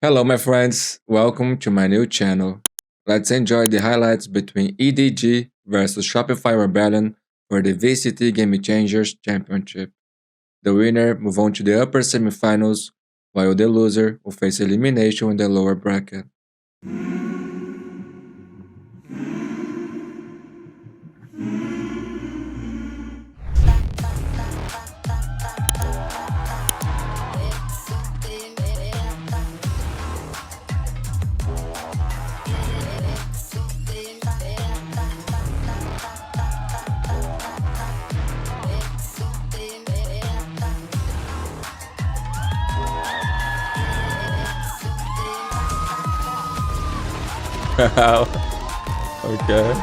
Hello my friends, welcome to my new channel. Let's enjoy the highlights between EDG versus Shopify Rebellion for the VCT Game Changers Championship. The winner move on to the upper semifinals, while the loser will face elimination in the lower bracket. Okay.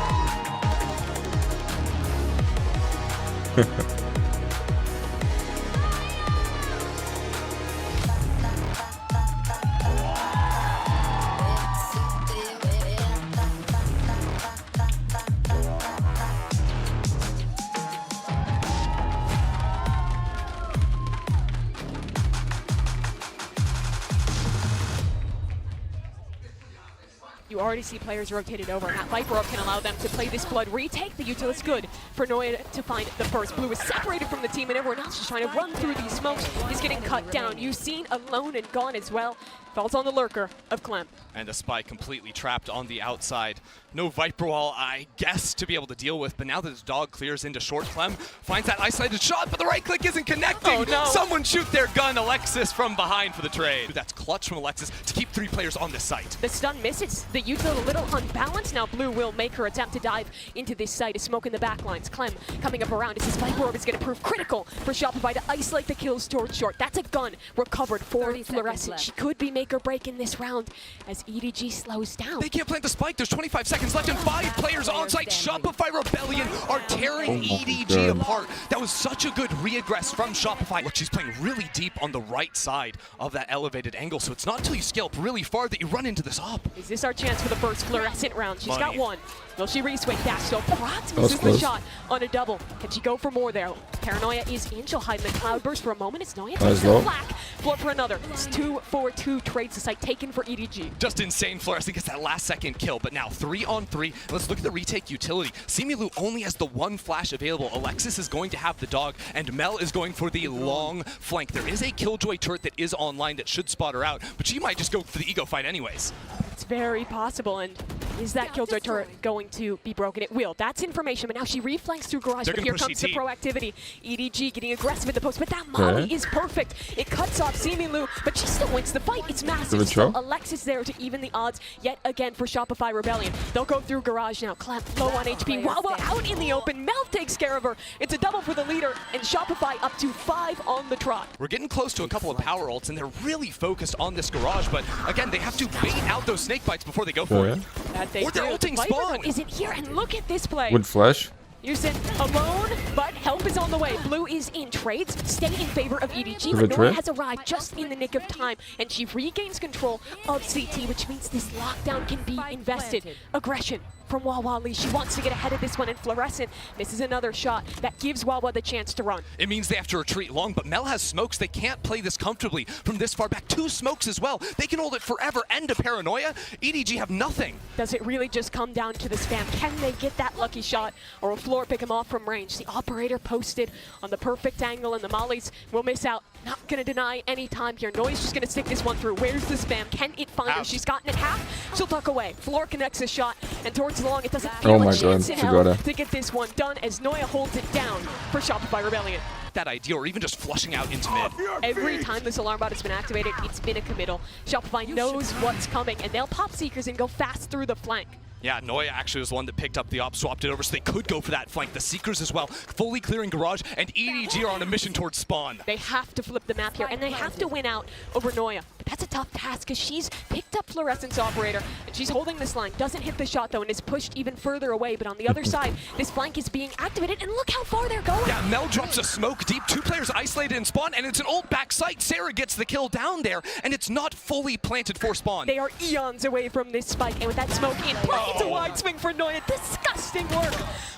You already see players rotated over, and that Viper Orb can allow them to play this blood retake. The util is good for Noia to find the first. Blue is separated from the team, and everyone else is trying to run through these smokes. He's getting cut down. You've seen alone and gone as well. Falls on the lurker of Clem. And a spy completely trapped on the outside. No Viper Wall, I guess, to be able to deal with, but now that his dog clears into short, Clem finds that isolated shot, but the right click isn't connecting. Oh, no. Someone shoot their gun, Alexis from behind for the trade. That's clutch from Alexis to keep 3 players on this site. The stun misses. The util a little unbalanced. Now Blue will make her attempt to dive into this site. A smoke in the back lines. Clem coming up around as his Viper Orb is going to prove critical for Shopify to isolate the kills towards short. That's a gun recovered for Fluorescent. She could be make or break in this round as EDG slows down. They can't plant the spike. There's 25 seconds left and 5 players on site. Shopify Rebellion are tearing EDG apart. That was such a good re-aggress from Shopify. Look, she's playing really deep on the right side of that elevated angle, so it's not until you scale up really far that you run into this op. Is this our chance for the first Fluorescent round? She's got one. Will she re-swing? Dash still prots was misses the close. shot on a double. Can she go for more there? Paranoia is in. She'll hide in the cloudburst for a moment. It's Noia takes low. the black. Floor for another. It's 2-4-2 trades the site taken for EDG. Just insane. Fluorescent gets that last second kill, but now 3 on 3. Let's look at the retake utility. XiMiLu only has the 1 flash available. Alexis is going to have the dog, and Mel is going for the long flank. There is a Killjoy turret that is online that should spot her out, but she might just go for the ego fight anyways. It's very possible, and is that Killjoy turret going to be broken? It will. That's information, but now she reflanks through Garage, They're but gonna here push comes the CT. proactivity. EDG getting aggressive at the post, but that molly is perfect. It cuts off XiMiLu, but she still wins the fight. It's massive. Still Alexis there to even the odds yet again for Shopify Rebellion. They'll go through Garage now. Clem low on HP. Wawa out in the open. Mel takes care of her. It's a double for the leader, and Shopify up to 5 on the trot. We're getting close to a couple of power ults, and they're really focused on this Garage, but again, they have to bait out those snake bites before they go for it. That they Or they're do. ulting Viper Spawn. isn't here, and look at this play. Would flash. Yusin alone, but help is on the way. Blue is in trades, stay in favor of EDG, but Give it Noia trade. has arrived just in the nick of time, and she regains control of CT, which means this lockdown can be invested. Aggression from WawaLee. She wants to get ahead of this one, and Fluorescent misses another shot that gives Wawa the chance to run. It means they have to retreat long, but Mel has smokes. They can't play this comfortably from this far back. 2 smokes as well. They can hold it forever. End of Paranoia. EDG have nothing. Does it really just come down to the spam? Can they get that lucky shot, or will Floor pick him off from range? The operator posted on the perfect angle, and the mollies will miss out. Not gonna deny any time here. Noia's just gonna stick this one through. Where's the spam? Can it find her? Out. She's gotten it half. She'll tuck away. Floor connects a shot, and towards the long, it doesn't feel Oh a my chance God, in she hell got it. to get this one done as Noia holds it down for Shopify Rebellion. That idea, or even just flushing out into mid. Every time this alarm bot has been activated, it's been a committal. Shopify knows what's coming, and they'll pop Seekers and go fast through the flank. Yeah, Noia actually was the one that picked up the op, swapped it over, so they could go for that flank. The Seekers as well, fully clearing Garage, and EDG are on a mission towards Spawn. They have to flip the map here, and they have to win out over Noia. But that's a tough task, because she's picked up Fluorescent's operator, and she's holding this line. Doesn't hit the shot, though, and is pushed even further away. But on the other side, this flank is being activated, and look how far they're going. Yeah, Mel drops a smoke deep, 2 players isolated in Spawn, and it's an old back site. Sarah gets the kill down there, and it's not fully planted for Spawn. They are eons away from this spike, and with that smoke in play, it's a wide swing for Noia. Disgusting work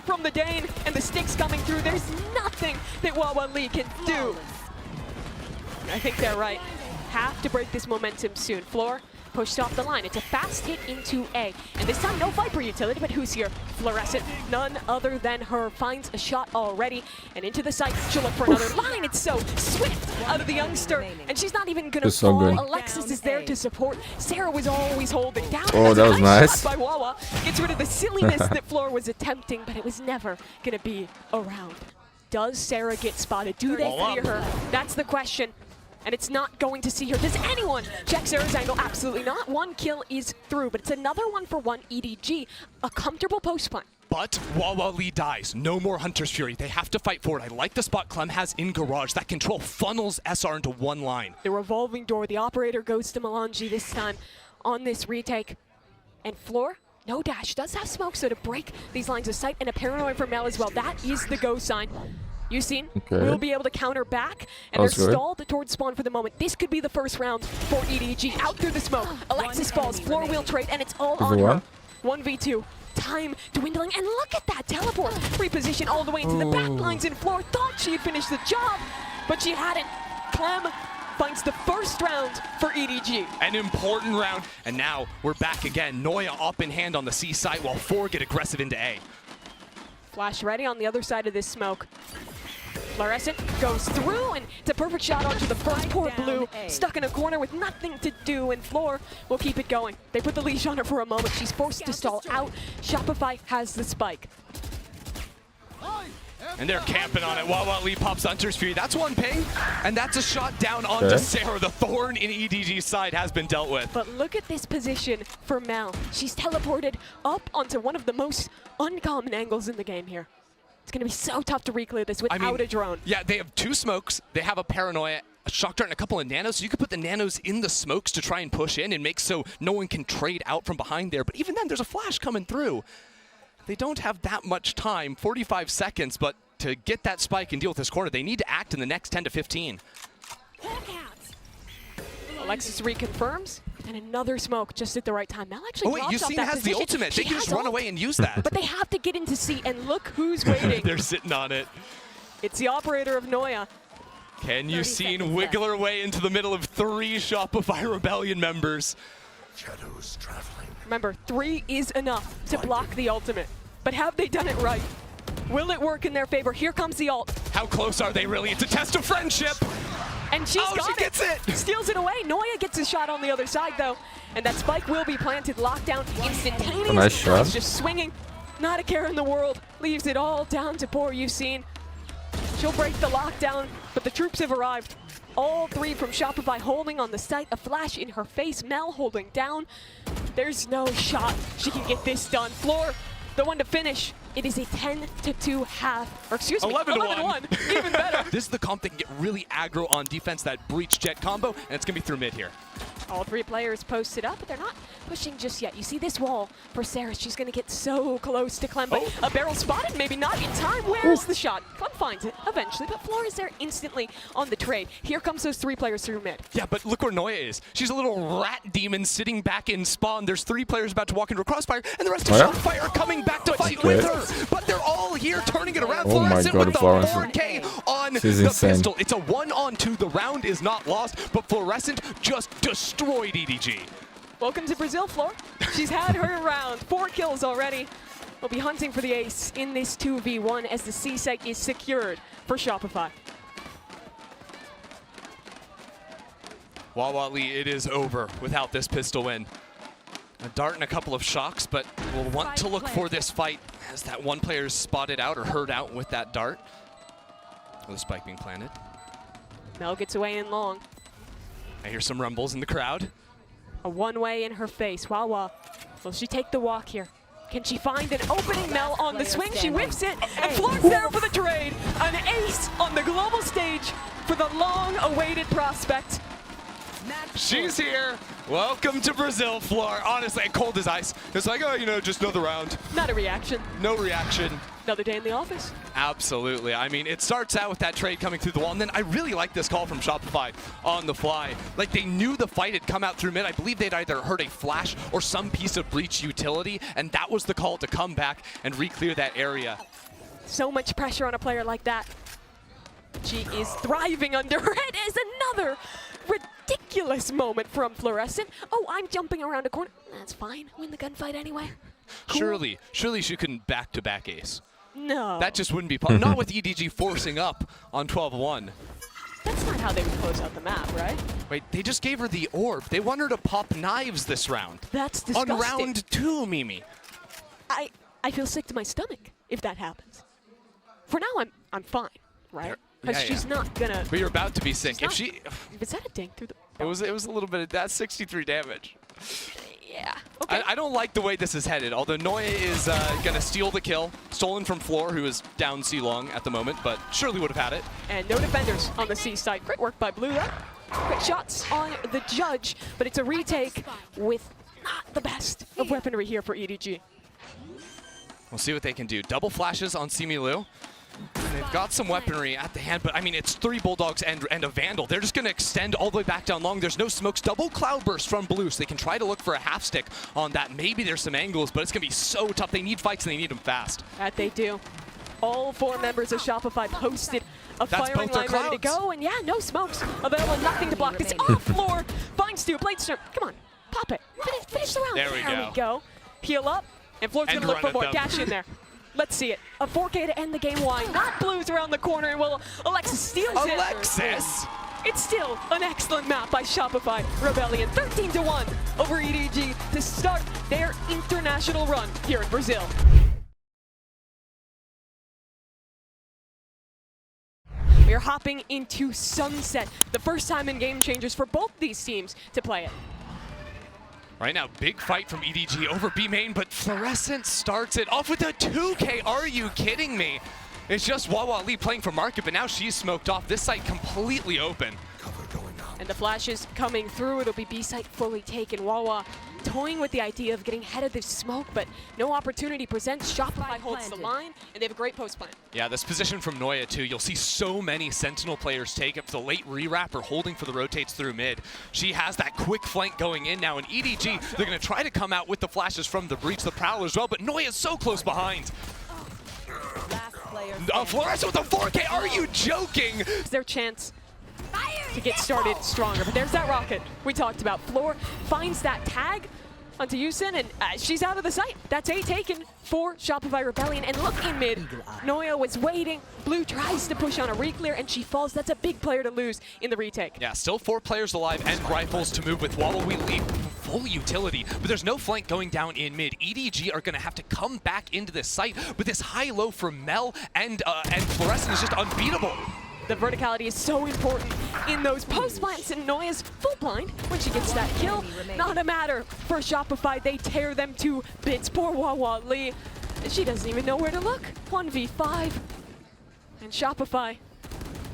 from the Dane, and the sticks coming through. There's nothing that WawaLee can do. I think they're right. have to break this momentum soon. Floor pushed off the line. It's a fast hit into A. And this time, no Viper utility, but who's here? Fluorescent, none other than her, finds a shot already. And into the site, she'll look for another line. It's so swift out of the youngster. And she's not even going to fall. good. Alexis is there to support. Sarah was always holding down. Oh, that was nice. Shot by Wawa. Gets rid of the silliness that Floor was attempting, but it was never going to be around. Does Sarah get spotted? Do they clear her? That's the question. And it's not going to see her. Does anyone check Sarah's angle? Absolutely not. One kill is through, but it's another one for one EDG. A comfortable post punt. But WawaLee dies. No more Hunter's Fury. They have to fight forward. I like the spot Clem has in garage. That control funnels SR into one line. The revolving door. The operator goes to Melange this time on this retake. And Floor, no dash. Does have smoke, so to break these lines of sight. And a paranoid for Mel as well. That is the go sign. Yusin will be able to counter back, and they're stalled towards spawn for the moment. This could be the first round for EDG. Out through the smoke. Alexis falls. Floor will trade, and it's all on her. 1v2. Time dwindling, and look at that teleport. Reposition all the way into the back lines, and Floor thought she had finished the job, but she hadn't. Clem finds the first round for EDG. An important round, and now we're back again. Noia up in hand on the C site while 4 get aggressive into A. Flash ready on the other side of this smoke. Fluorescent goes through, and it's a perfect shot onto the first poor blue. Stuck in a corner with nothing to do, and Floor will keep it going. They put the leash on her for a moment. She's forced to stall out. Shopify has the spike. And they're camping on it. WawaLee pops Hunter's Fury. That's one ping, and that's a shot down onto Sarah. The thorn in EDG's side has been dealt with. But look at this position for Mel. She's teleported up onto one of the most uncommon angles in the game here. It's going to be so tough to reclear this without a drone. Yeah, they have 2 smokes. They have a paranoia, a shock dart, and a couple of nanos. So you could put the nanos in the smokes to try and push in and make so no one can trade out from behind there. But even then, there's a flash coming through. They don't have that much time, 45 seconds, but to get that spike and deal with this corner, they need to act in the next 10 to 15. Alexis reconfirms, and another smoke just at the right time. Mel actually wait, Yusin has position. the ultimate. She they can just run away and use that. But they have to get into C, and look who's waiting. They're sitting on it. It's the operator of Noia. Can Yusin wiggle her way into the middle of 3 Shopify Rebellion members? Shadows traveling. Remember, 3 is enough to block the ultimate. But have they done it right? Will it work in their favor? Here comes the ult. How close are they really? It's a test of friendship. And she's got she gets it. Steals it away. Noia gets a shot on the other side, though. And that spike will be planted. Lockdown instantaneously. Nice shot. It's just swinging. Not a care in the world. Leaves it all down to poor Yusin. She'll break the lockdown, but the troops have arrived. All 3 from Shopify holding on the site. A flash in her face. Mel holding down. There's no shot she can get this done. Floor, the one to finish. It is a 10-2 half, or excuse me, 11-1. Even better. This is the comp that can get really aggro on defense, that breach jet combo, and it's going to be through mid here. All 3 players posted up, but they're not pushing just yet. You see this wall for Sarah. She's going to get so close to Clem, but a barrel spotted, maybe not in time. Where's the shot? Clem finds it eventually, but Floor is there instantly on the trade. Here comes those 3 players through mid. Yeah, but look where Noia is. She's a little rat demon sitting back in spawn. There's 3 players about to walk into a crossfire, and the rest of Shopify are coming back to fight with her. But they're all here turning it around. Oh my Fluorescent God, with the Fluorescent. 4K on the insane. pistol. It's a 1-on-2. The round is not lost, but Fluorescent just destroyed EDG. Welcome to Brazil, Floor. She's had her round. 4 kills already. We'll be hunting for the ace in this 2v1 as the C site is secured for Shopify. WawaLee, it is over without this pistol win. A dart and a couple of shocks, but we'll want to look for this fight as that one player is spotted out or heard out with that dart. With the spike being planted. Mel gets away in long. I hear some rumbles in the crowd. A one-way in her face. Wawa, will she take the walk here? Can she find an opening? Mel on the swing. She whips it, and Floor's there for the trade. An ace on the global stage for the long-awaited prospect. She's here. Welcome to Brazil, Floor. Honestly, cold as ice. It's like, oh, you know, just another round. Not a reaction. No reaction. Another day in the office. Absolutely. I mean, it starts out with that trade coming through the wall, and then I really like this call from Shopify on the fly. Like, they knew the fight had come out through mid. I believe they'd either heard a flash or some piece of breach utility, and that was the call to come back and re-clear that area. So much pressure on a player like that. She is thriving under her head as another ridiculous moment from Fluorescent. Oh, I'm jumping around a corner. That's fine. Win the gunfight anyway. Cool. Surely she couldn't back-to-back ace. No. That just wouldn't be possible. Not with EDG forcing up on 12-1. That's not how they would close out the map, right? Wait, they just gave her the orb. They want her to pop knives this round. That's disgusting. On round 2, Mimi. I feel sick to my stomach if that happens. For now, I'm fine, right? Because she's not gonna. But you're about to be sick. Is that a dink through the? It was a little bit of that 63 damage. Yeah. Okay. I don't like the way this is headed. Although Noia is gonna steal the kill, stolen from Floor, who is down C long at the moment, but surely would have had it. And no defenders on the C side. Great work by Blue there. Great shots on the judge, but it's a retake with not the best of weaponry here for EDG. We'll see what they can do. Double flashes on XiMiLu. They've got some weaponry at the hand, but I mean, it's 3 Bulldogs and a Vandal. They're just going to extend all the way back down long. There's no smokes. Double Cloudburst from Blue, so they can try to look for a half stick on that. Maybe there's some angles, but it's going to be so tough. They need fights, and they need them fast. That they do. All 4 members of Shopify posted a firing line ready to go, and yeah, no smokes available, nothing to block this. Off floor, finds Stu, Bladestorm. Come on, pop it. Finish the round. There we go. Heal up, and Floor's going to look for more. Dash in there. Let's see it. A 4K to end the game. Why not? Blues around the corner, and well, Alexis steals it. Alexis! It's still an excellent map by Shopify Rebellion. 13-1 over EDG to start their international run here in Brazil. We are hopping into Sunset, the first time in Game Changers for both these teams to play it. Right now, big fight from EDG over B main, but Florescent starts it off with a 2K. Are you kidding me? It's just WawaLee playing for Market, but now she's smoked off. This site completely open. And the flashes coming through. It'll be B site fully taken. Wawa toying with the idea of getting ahead of this smoke, but no opportunity presents. Shopify holds the line, and they have a great post plan. Yeah, this position from Noia too. You'll see so many Sentinel players take it for the late re-wrap or holding for the rotates through mid. She has that quick flank going in now, and EDG, they're going to try to come out with the flashes from the breach, the Prowler as well, but Noia is so close behind. Fluorescent with a 4K, are you joking? It's their chance to get started stronger, but there's that rocket we talked about. Floor finds that tag onto Yusin, and she's out of the sight. That's A taken for Shopify Rebellion, and look in mid. Noia was waiting. Blue tries to push on a reclear, and she falls. That's a big player to lose in the retake. Yeah, still 4 players alive and rifles to move with WawaLee full utility, but there's no flank going down in mid. EDG are going to have to come back into this site, but this high-low from Mel and Fluorescent is just unbeatable. The verticality is so important in those post plants, and Noia's full blind when she gets that kill. Not a matter for Shopify. They tear them to bits. Poor WawaLee. She doesn't even know where to look. 1v5. And Shopify,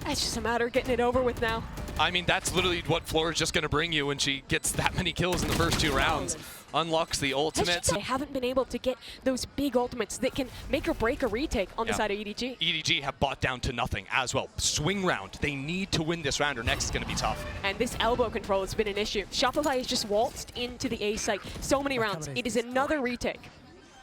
it's just a matter of getting it over with now. I mean, that's literally what Floor is just going to bring you when she gets that many kills in the first 2 rounds. Unlocks the ultimates. They haven't been able to get those big ultimates that can make or break a retake on the side of EDG. EDG have bought down to nothing as well. Swing round. They need to win this round or next is going to be tough. And this elbow control has been an issue. Shopify has just waltzed into the A site so many rounds. It is another retake.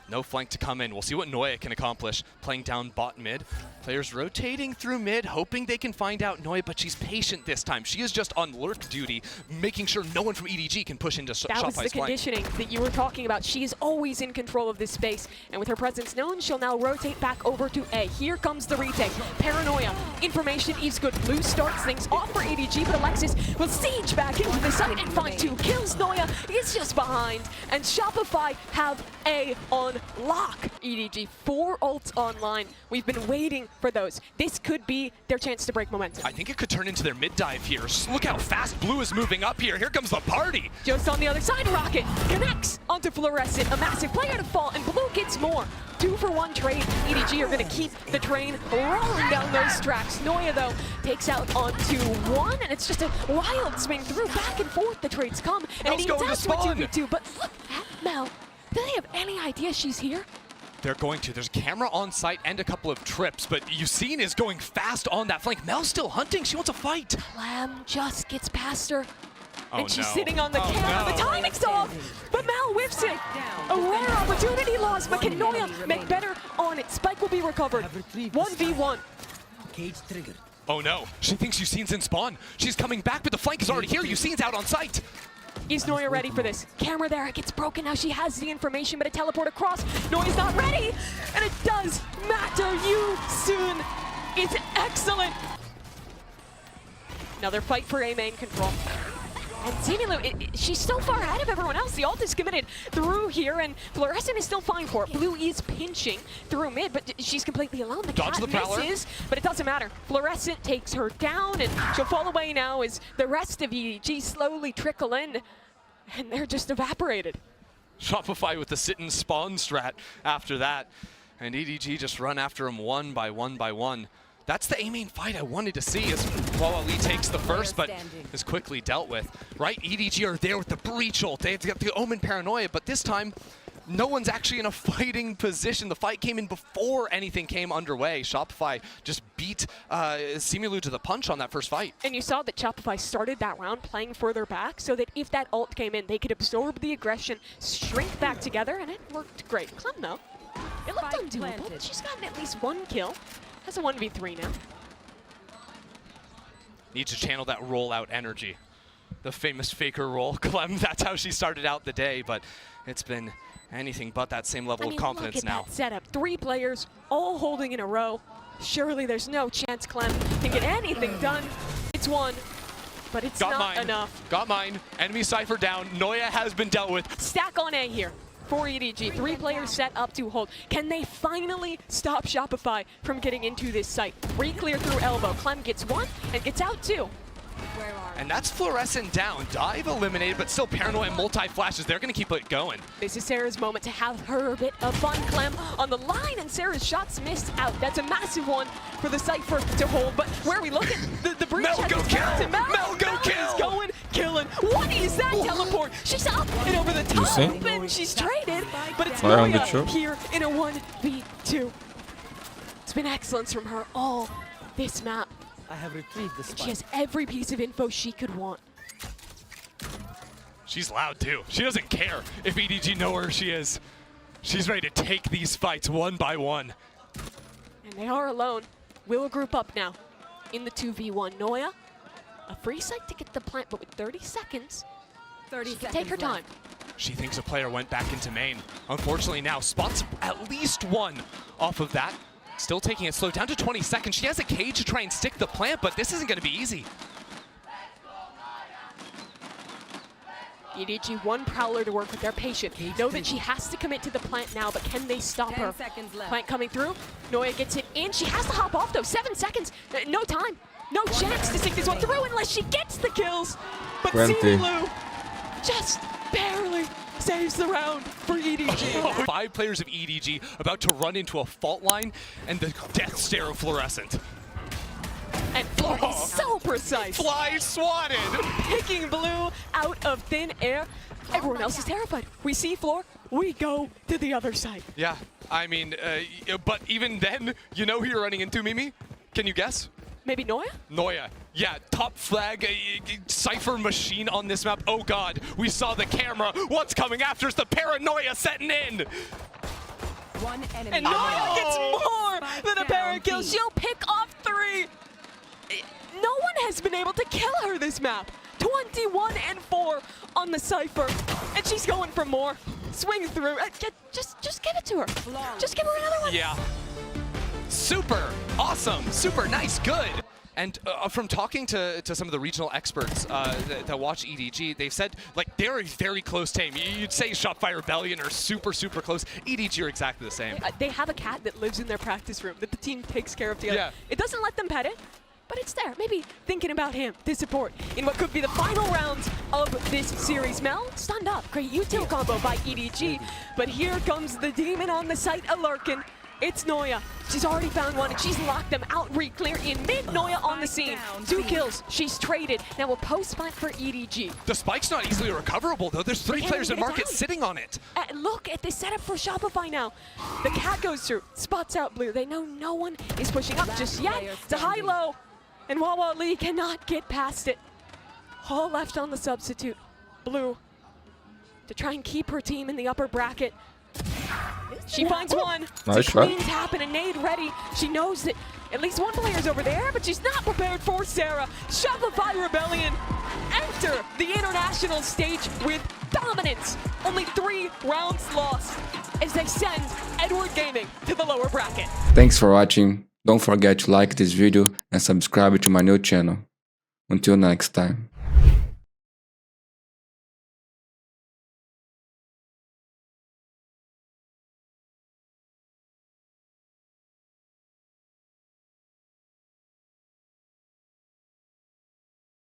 No flank to come in. We'll see what Noia can accomplish. Playing down bot mid. Players rotating through mid, hoping they can find out Noia, but she's patient this time. She is just on lurk duty, making sure no one from EDG can push into Shopify's flank. That was the conditioning that you were talking about. She is always in control of this space, and with her presence known, she'll now rotate back over to A. Here comes the retake. Paranoia. Information is good. Blue starts things off for EDG, but Alexis will siege back into the site and find 2 kills. Noia is just behind, and Shopify have A on lock. EDG, 4 ults online. We've been waiting for those. This could be their chance to break momentum. I think it could turn into their mid dive here. Look how fast Blue is moving up here. Here comes the party. Just on the other side, Rocket connects onto Fluorescent. A massive player to fall, and Blue gets more. 2-for-1 trade. EDG are going to keep the train rolling down those tracks. Noia, though, takes out onto 1, and it's just a wild swing through. Back and forth, the trades come. And he going to spawn. 2v2, but look at Mel. Do they have any idea she's here? They're going to. There's a camera on site and a couple of trips, but Yusin is going fast on that flank. Mel's still hunting. She wants a fight. Clem just gets past her. Oh, and she's sitting on the camera. No. The timing's off, but Mel whiffs it. A rare opportunity lost, but can Noia make better on it? Spike will be recovered. 1v1. Cage triggered. Oh no, she thinks Yusin's in spawn. She's coming back, but the flank is already here. Yusin's out on site. Is Noia ready for this? Camera there, it gets broken. Now she has the information, but a teleport across. Noia's not ready, and it does matter. Soon is excellent. Another fight for A main control. And XiMiLu, she's so far ahead of everyone else. The ult is committed through here, and Fluorescent is still fine for it. Blue is pinching through mid, but she's completely alone. The Dodge cat the prowler. misses, but it doesn't matter. Fluorescent takes her down, and she'll fall away now as the rest of EDG slowly trickle in, and they're just evaporated. Shopify with the sit-and spawn strat after that, and EDG just run after him one by one by one. That's the A-main fight I wanted to see as WawaLee takes the first, but is quickly dealt with. Right, EDG are there with the breach ult. They've got the Omen Paranoia, but this time, no one's actually in a fighting position. The fight came in before anything came underway. Shopify just beat XiMiLu to the punch on that first fight. And you saw that Shopify started that round playing further back so that if that ult came in, they could absorb the aggression, shrink back together, and it worked great. Clem, though, it looked undoable, but she's gotten at least one kill. Has a 1v3 now. Needs to channel that rollout energy. The famous faker roll. Clem, that's how she started out the day, but it's been anything but that same level of confidence look at now. That setup. 3 players all holding in a row. Surely there's no chance Clem can get anything done. It's one, but it's not enough. Got mine. Enemy Cypher down. Noia has been dealt with. Stack on A here for EDG. 3 players set up to hold. Can they finally stop Shopify from getting into this site? Re-clear through elbow. Clem gets 1 and gets out 2. And that's Fluorescent down. Dive eliminated, but still Paranoia multi-flashes. They're going to keep it going. This is Sarah's moment to have her bit of fun. Clem on the line, and Sarah's shots missed out. That's a massive one for the Cypher to hold. But where we look at the breach Mel, go kill! Mel, go kill! Is going, killing. What is that teleport? She's up and over the top, and she's traded. But it's Noia here in a 1v2. It's been excellence from her all this map. I have retrieved the spike. She has every piece of info she could want. She's loud too. She doesn't care if EDG know where she is. She's ready to take these fights one by one. And they are alone. We'll group up now in the 2v1. Noia, a free site to get the plant, but with 30 seconds, 30 she can seconds take her time. She thinks a player went back into main. Unfortunately now, spots at least one off of that. Still taking it slow, down to 20 seconds. She has a cage to try and stick the plant, but this isn't going to be easy. EDG 1 Prowler to work with. They're patient. Know that she has to commit to the plant now, but can they stop her? 10 seconds left. Plant coming through. Noia gets it in. She has to hop off though. 7 seconds. No time. No chance to stick this one through unless she gets the kills. But XiMiLu just barely saves the round for EDG. 5 players of EDG about to run into a fault line and the death stare of Fluorescent. And Floor is so precise. Fly swatted! Picking Blue out of thin air. Everyone else is terrified. We see Floor, we go to the other side. Yeah, I mean, but even then, you know who you're running into, Mimi? Can you guess? Maybe Noia? Noia. Yeah, top flag, Cypher machine on this map. Oh god, we saw the camera. What's coming after is the paranoia setting in. One enemy. And Noia gets more than a para kill. She'll pick off 3. No one has been able to kill her this map. 21 and 4 on the Cypher. And she's going for more. Swing through. Just give it to her. Just give her another one. Yeah. Super awesome, super nice, good. And from talking to some of the regional experts that watch EDG, they've said like they're a very close team. You'd say Shopify Rebellion are super close. EDG are exactly the same. They have a cat that lives in their practice room that the team takes care of together. Yeah. It doesn't let them pet it, but it's there. Maybe thinking about him to support in what could be the final rounds of this series. Mel, stunned up. Great util combo by EDG. But here comes the demon on the site, a lurkin'. It's Noia. She's already found one, and she's locked them out. Re-clear in mid. Noia on the scene. 2 kills. She's traded. Now a post fight for EDG. The spike's not easily recoverable, though. There's 3 players in market sitting on it. Look at this setup for Shopify now. The cat goes through, spots out Blue. They know no one is pushing up just yet. It's a high-low, and WawaLee cannot get past it. All left on the substitute. Blue to try and keep her team in the upper bracket. She finds one. Nice Clean tap and a nade ready. She knows that At least one player's over there, but she's not prepared for Sarah. Shopify Rebellion enter the international stage with dominance. Only 3 rounds lost as they send Edward Gaming to the lower bracket. Thanks for watching. Don't forget to like this video and subscribe to my new channel. Until next time.